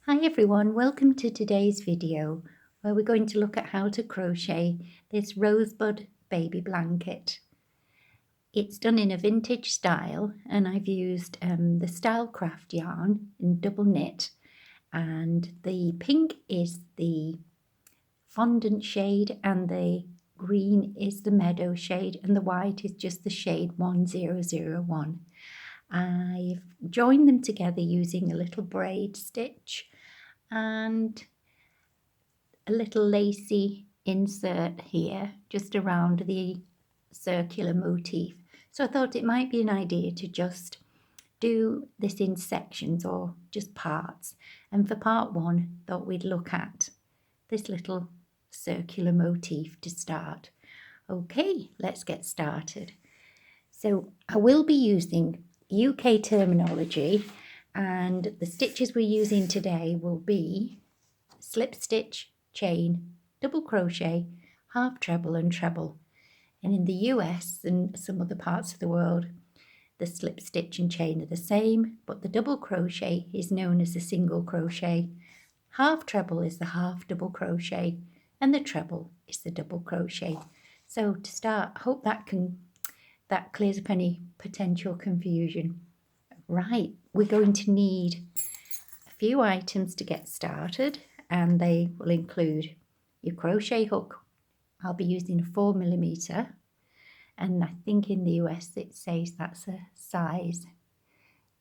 Hi everyone, welcome to today's video where we're going to look at how to crochet this rosebud baby blanket. It's done in a vintage style and I've used the Stylecraft yarn in double knit, and the pink is the fondant shade and the green is the meadow shade and the white is just the shade 1001. I've joined them together using a little braid stitch and a little lacy insert here just around the circular motif. So I thought it might be an idea to just do this in sections or just parts. And for part one, thought we'd look at this little circular motif to start. Okay, let's get started. So I will be using UK terminology, and the stitches we're using today will be slip stitch, chain, double crochet, half treble and treble. And in the US and some other parts of the world, the slip stitch and chain are the same, but the double crochet is known as a single crochet. Half treble is the half double crochet and the treble is the double crochet. So to start, I hope that clears up any potential confusion. Right, we're going to need a few items to get started, and they will include your crochet hook. I'll be using a 4mm, and I think in the US it says that's a size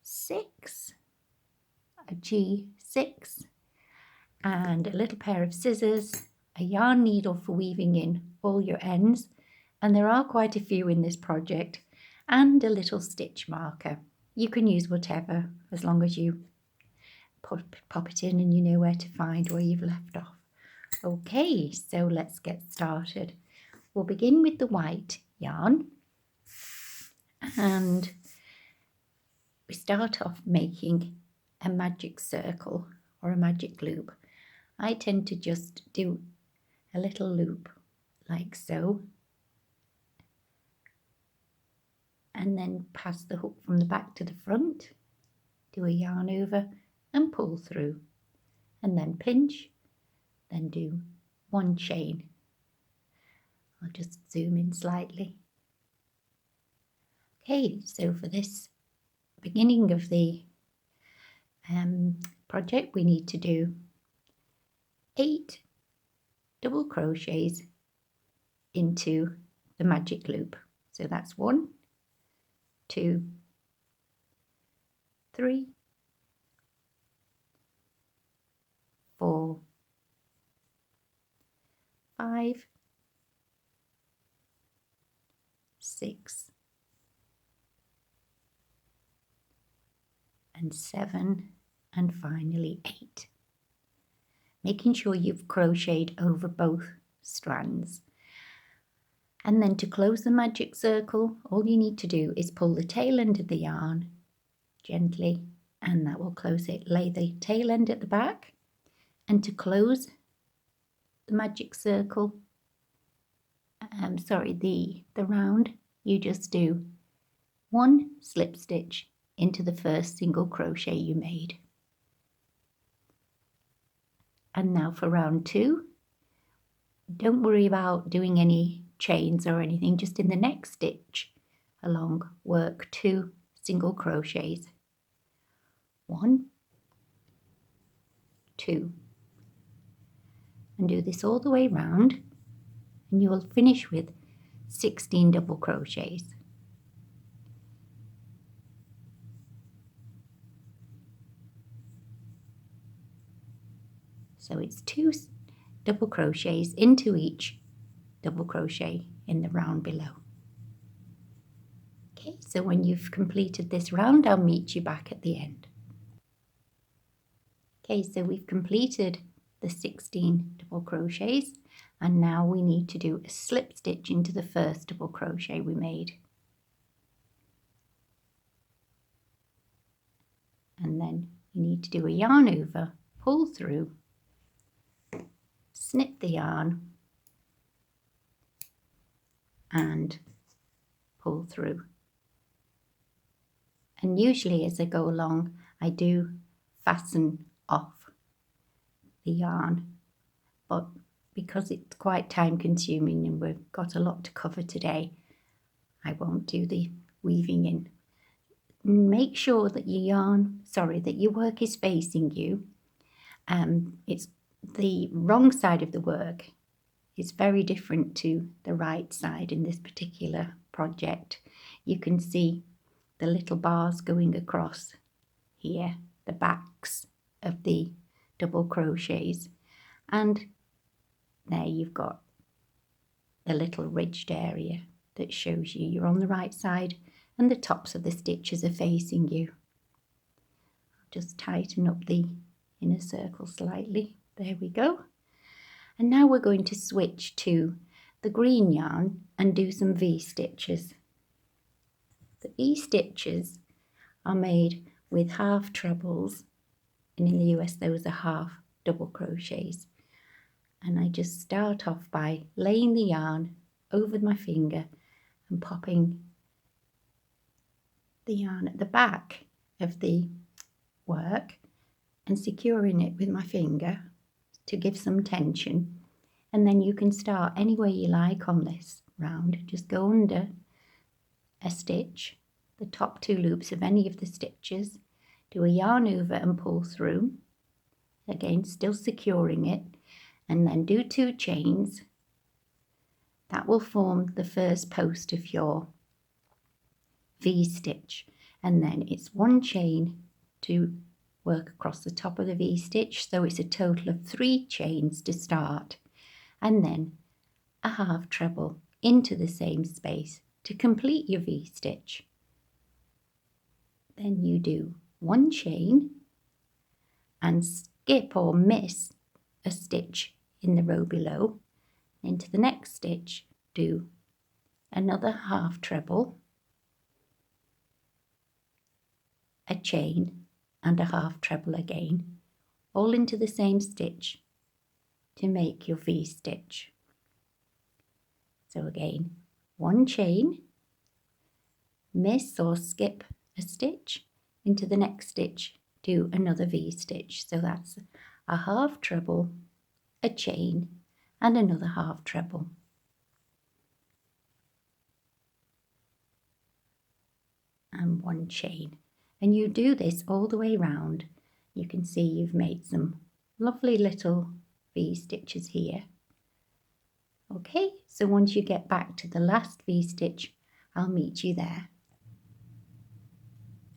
6, a G6, and a little pair of scissors, a yarn needle for weaving in all your ends, and there are quite a few in this project, and a little stitch marker. You can use whatever as long as you pop it in and you know where to find where you've left off. Okay, so let's get started. We'll begin with the white yarn, and we start off making a magic circle or a magic loop. I tend to just do a little loop like so, and then pass the hook from the back to the front, do a yarn over and pull through, and then pinch, then do one chain. I'll just zoom in slightly. Okay, so for this beginning of the project, we need to do 8 double crochets into the magic loop. So that's 1, 2, 3, 4, 5, 6, and 7, and finally 8. Making sure you've crocheted over both strands. And then to close the magic circle, all you need to do is pull the tail end of the yarn gently, and that will close it. Lay the tail end at the back, and to close the magic circle, the round, you just do 1 slip stitch into the first single crochet you made. And now for round 2, don't worry about doing any chains or anything, just in the next stitch along work 2 single crochets. 1, 2, and do this all the way round, and you will finish with 16 double crochets. So it's 2 double crochets into each double crochet in the round below. Okay, so when you've completed this round, I'll meet you back at the end. Okay, so we've completed the 16 double crochets, and now we need to do a slip stitch into the first double crochet we made. And then you need to do a yarn over, pull through, snip the yarn and pull through. And usually as I go along, I do fasten off the yarn, but because it's quite time consuming and we've got a lot to cover today, I won't do the weaving in. Make sure that your work is facing you. It's the wrong side of the work is very different to the right side in this particular project. You can see the little bars going across here, the backs of the double crochets, and there you've got the little ridged area that shows you're on the right side and the tops of the stitches are facing you. I'll just tighten up the inner circle slightly. There we go. And now we're going to switch to the green yarn and do some V-stitches. The V-stitches are made with half trebles, and in the US those are half double crochets. And I just start off by laying the yarn over my finger and popping the yarn at the back of the work and securing it with my finger to give some tension. And then you can start any way you like on this round. Just go under a stitch, the top 2 loops of any of the stitches, do a yarn over and pull through, again still securing it, and then do 2 chains. That will form the first post of your V-stitch, and then it's 1 chain to work across the top of the V-stitch, so it's a total of 3 chains to start, and then a half treble into the same space to complete your V-stitch. Then you do 1 chain and skip or miss a stitch in the row below. Into the next stitch do another half treble, a chain and a half treble again, all into the same stitch to make your V-stitch. So again, 1 chain, miss or skip a stitch, into the next stitch do another V-stitch. So that's a half treble, a chain and another half treble. And 1 chain. And you do this all the way round. You can see you've made some lovely little V-stitches here. Okay, so once you get back to the last V-stitch, I'll meet you there.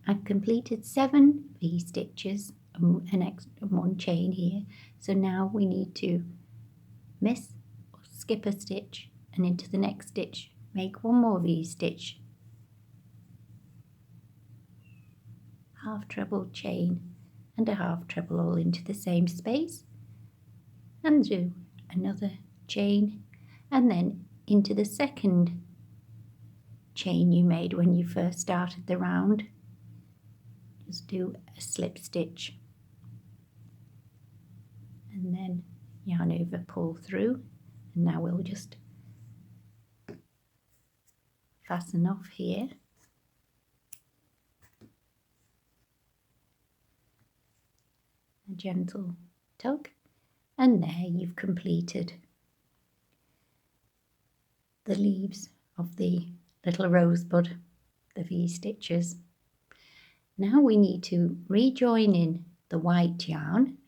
I've completed 7 V-stitches, an extra 1 chain here. So now we need to miss or skip a stitch and into the next stitch make 1 more V-stitch, half treble, chain and a half treble all into the same space, and do another chain, and then into the second chain you made when you first started the round, just do a slip stitch and then yarn over, pull through, and now we'll just fasten off here. A gentle tug, and there you've completed the leaves of the little rosebud, the V-stitches. Now we need to rejoin in the white yarn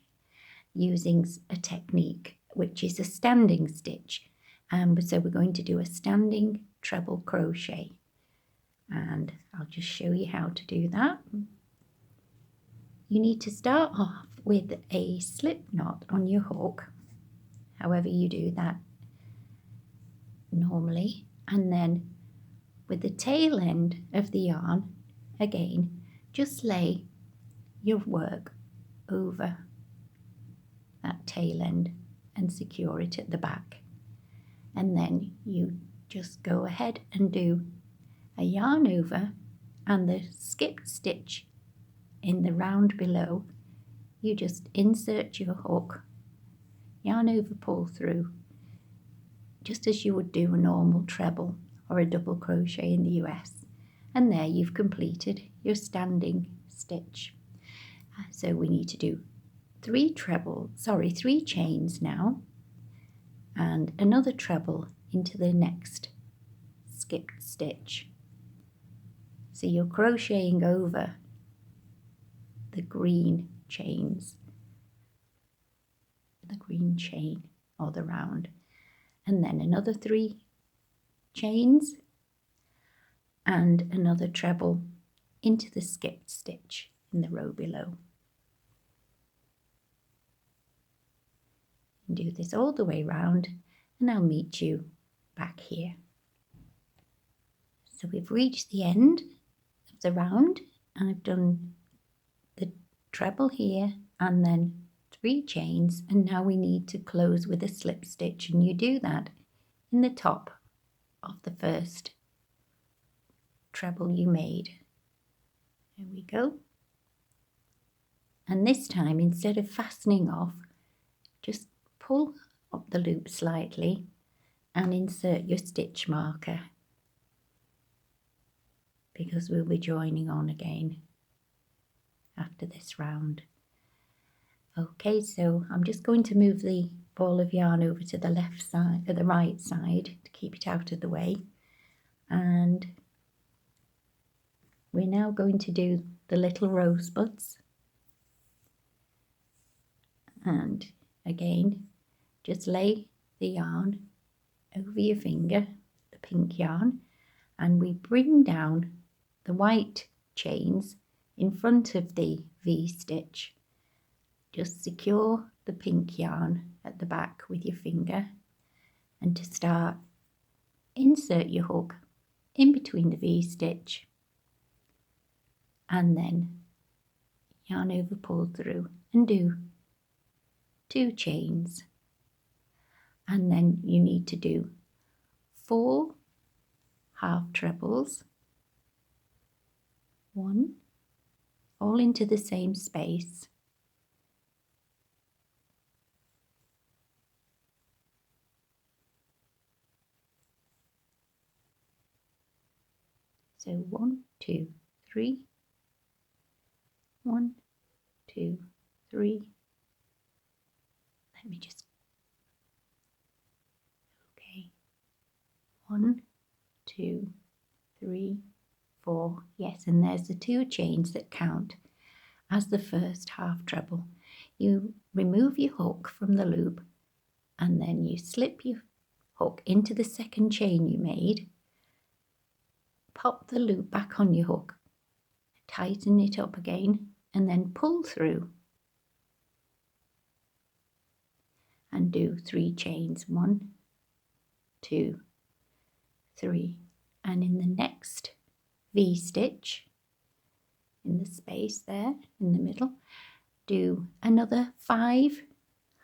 using a technique which is a standing stitch, so we're going to do a standing treble crochet, and I'll just show you how to do that. You need to start off with a slip knot on your hook, however you do that normally, and then with the tail end of the yarn, again just lay your work over that tail end and secure it at the back, and then you just go ahead and do a yarn over and the skipped stitch in the round below. You just insert your hook, yarn over, pull through, just as you would do a normal treble or a double crochet in the US, and there you've completed your standing stitch. So we need to do three chains now, and another treble into the next skipped stitch. So you're crocheting over the green chains, the green chain or the round, and then another 3 chains and another treble into the skipped stitch in the row below. And do this all the way round, and I'll meet you back here. So we've reached the end of the round. I've done the treble here and then 3 chains, and now we need to close with a slip stitch, and you do that in the top of the first treble you made. There we go. And this time, instead of fastening off, just pull up the loop slightly and insert your stitch marker, because we'll be joining on again after this round. Okay, so I'm just going to move the ball of yarn over to the left side or the right side to keep it out of the way, and we're now going to do the little rosebuds. And again, just lay the yarn over your finger, the pink yarn, and we bring down the white chains in front of the V-stitch. Just secure the pink yarn at the back with your finger, and to start, insert your hook in between the V-stitch and then yarn over, pull through and do 2 chains, and then you need to do 4 half trebles, 1 all into the same space, so 1, 2, 3, 1, 2, 3. Let me just, okay, 1, 2, 3, 4, yes, and there's the 2 chains that count as the first half treble. You remove your hook from the loop, and then you slip your hook into the second chain you made, pop the loop back on your hook, tighten it up again, and then pull through and do 3 chains, 1, 2, 3, and in the next V-stitch, in the space there in the middle, do another 5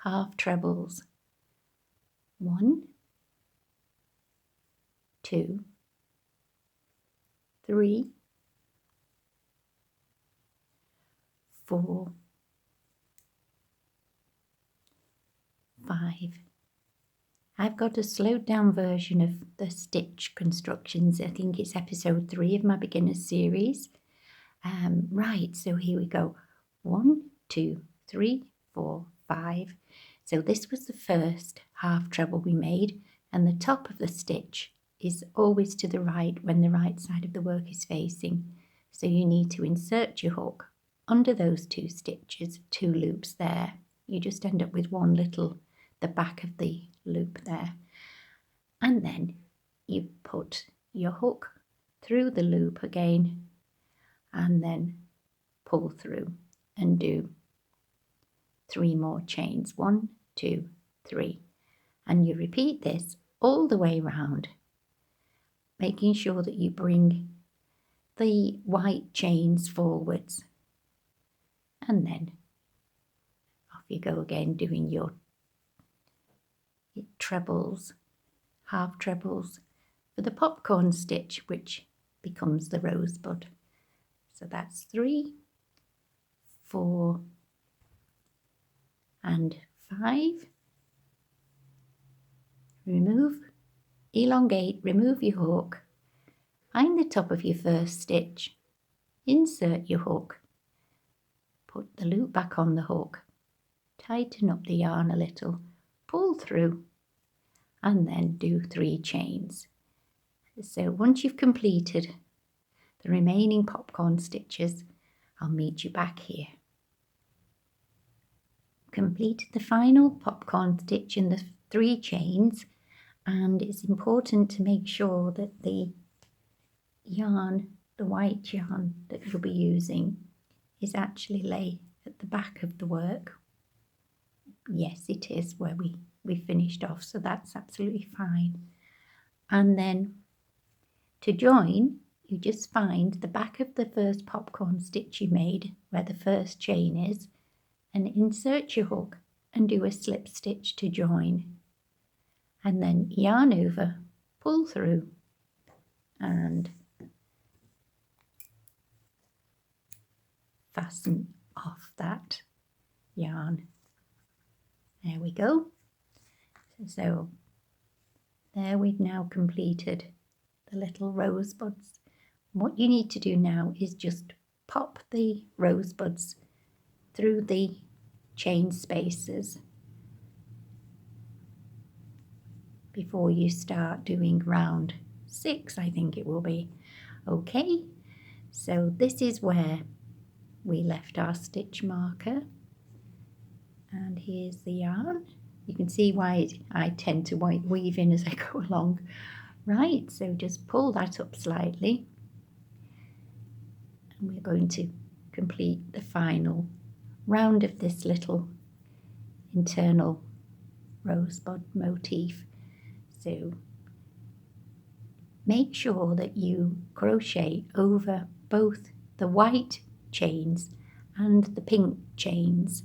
half trebles, 1, 2, 3, 4, 5. I've got a slowed down version of the stitch constructions. I think it's episode 3 of my beginner's series. Right, so here we go. 1, 2, 3, 4, 5. So this was the first half treble we made, and the top of the stitch is always to the right when the right side of the work is facing. So you need to insert your hook under those 2 stitches, 2 loops there. You just end up with one little, the back of the loop there. And then you put your hook through the loop again, and then pull through and do 3 more chains, 1, 2, 3, and you repeat this all the way round, making sure that you bring the white chains forwards, and then off you go again, doing your trebles, half trebles for the popcorn stitch, which becomes the rosebud. So that's 3, 4, and 5. Remove, elongate, remove your hook, find the top of your first stitch, insert your hook, put the loop back on the hook, tighten up the yarn a little, pull through, and then do 3 chains. So once you've completed the remaining popcorn stitches, I'll meet you back here. Completed the final popcorn stitch in the 3 chains, and it's important to make sure that the yarn, the white yarn that you'll be using, is actually lay at the back of the work. Yes, it is where we finished off, so that's absolutely fine. And then to join, you just find the back of the first popcorn stitch you made where the first chain is, and insert your hook and do a slip stitch to join, and then yarn over, pull through, and fasten off that yarn. There we go. So there we've now completed the little rosebuds. What you need to do now is just pop the rosebuds through the chain spaces before you start doing round 6, I think it will be. Okay, so this is where we left our stitch marker, and here's the yarn. You can see why I tend to weave in as I go along. Right, so just pull that up slightly, and we're going to complete the final round of this little internal rosebud motif. So make sure that you crochet over both the white chains and the pink chains.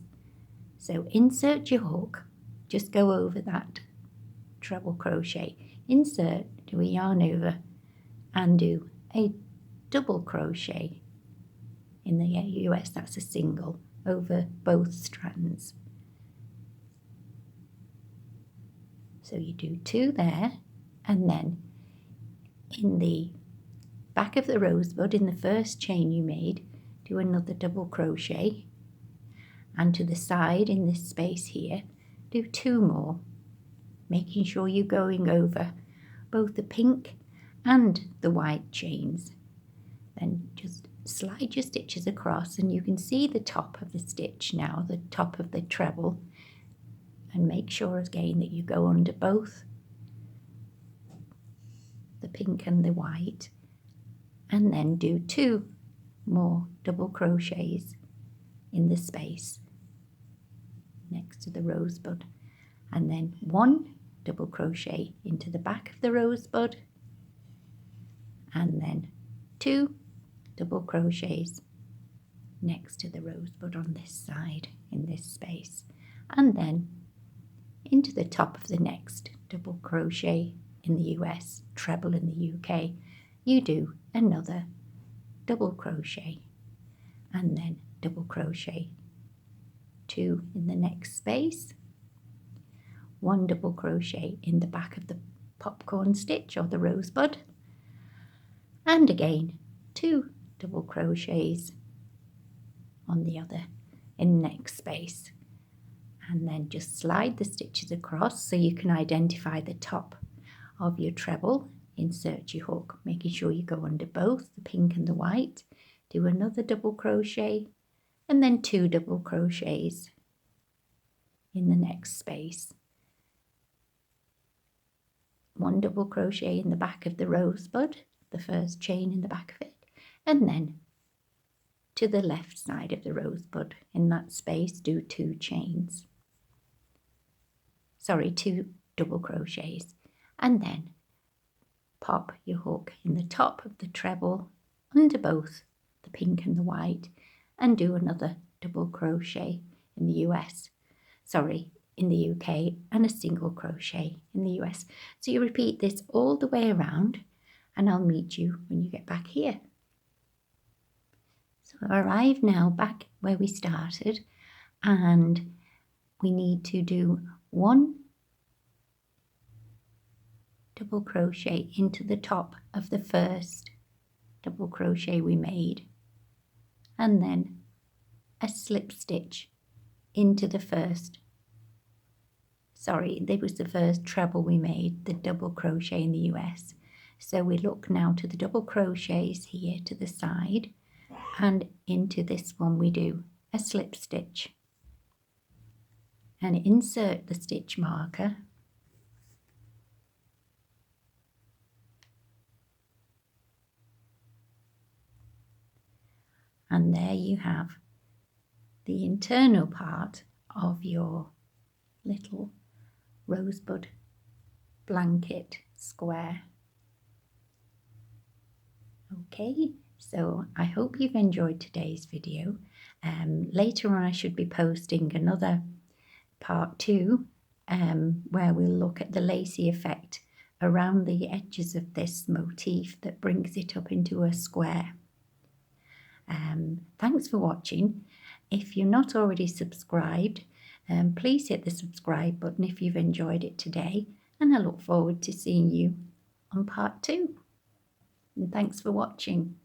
So insert your hook, just go over that treble crochet, insert, do a yarn over, and do a double crochet. In the US that's a single, over both strands. So you do 2 there, and then in the back of the rosebud, in the first chain you made, do another double crochet, and to the side in this space here, do 2 more, making sure you're going over both the pink and the white chains. Then just slide your stitches across, and you can see the top of the stitch now, the top of the treble, and make sure again that you go under both the pink and the white, and then do 2 more double crochets in the space next to the rosebud, and then 1 double crochet into the back of the rosebud, and then 2 double crochets next to the rosebud on this side in this space, and then into the top of the next double crochet in the US, treble in the UK, you do another double crochet, and then double crochet 2 in the next space, 1 double crochet in the back of the popcorn stitch or the rosebud, and again 2 double crochets on the other in the next space, and then just slide the stitches across so you can identify the top of your treble. Insert your hook, making sure you go under both the pink and the white, do another double crochet, and then 2 double crochets in the next space, 1 double crochet in the back of the rosebud, the first chain in the back of it, and then to the left side of the rosebud in that space do 2 chains, sorry, 2 double crochets, and then pop your hook in the top of the treble under both the pink and the white, and do another double crochet in the US, sorry, in the UK, and a single crochet in the US. So you repeat this all the way around, and I'll meet you when you get back here. So I've arrived now back where we started, and we need to do 1 double crochet into the top of the first double crochet we made, and then a slip stitch into the first, sorry, this was the first treble we made, the double crochet in the US. So we look now to the double crochets here to the side, and into this one we do a slip stitch and insert the stitch marker, and there you have the internal part of your little rosebud blanket square. Okay, so I hope you've enjoyed today's video. Later on I should be posting another part 2 where we'll look at the lacy effect around the edges of this motif that brings it up into a square. Thanks for watching. If you're not already subscribed, please hit the subscribe button if you've enjoyed it today, and I look forward to seeing you on part 2. And thanks for watching.